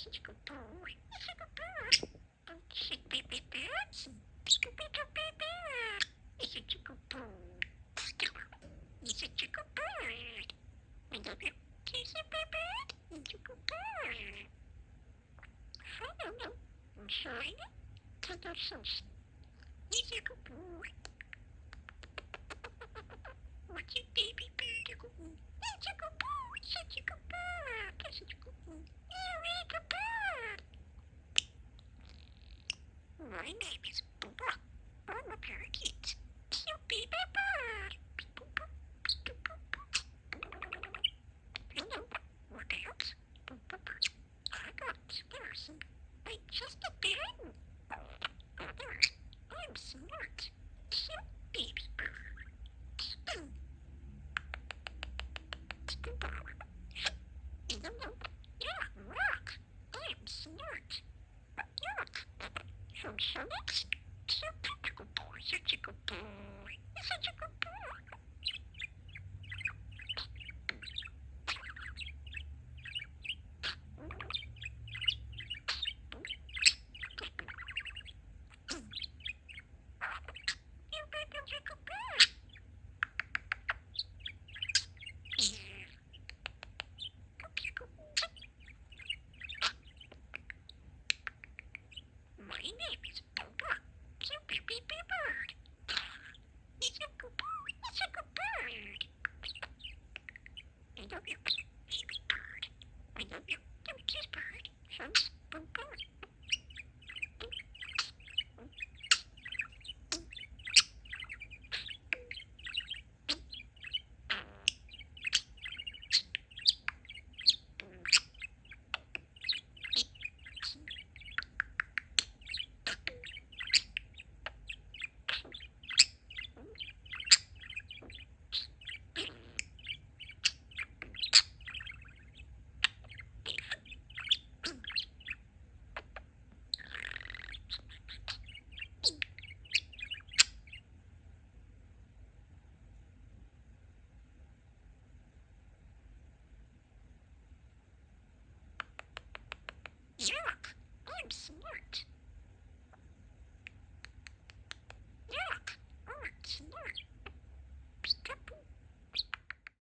such a good boy. You're such a good bird. Don't shake baby birds. You're baby bird. You're such a good boy. You're such a good bird. I love you. You're such a good bird. You're such a good bird. I don't know. I'm sorry. Take out some. You're such a good boy. What's your baby bird? You're such a good boy. Such a good bird. You're such a good boy. You're a good bird. My name is Booba. I'm a parakeet. You baby bird. Hello, what else? I got scarce. I just a bit. Others, I'm smart. So baby bird. Spoon. Hello. Yeah, rock. I'm smart. Yuck. So next, such a good boy, such a good boy, such a good boy. You better be a good boy. My name is Boba. You baby bird. He's a good boy. He's a good bird. I love you, baby bird. I love you. Don't kiss bird.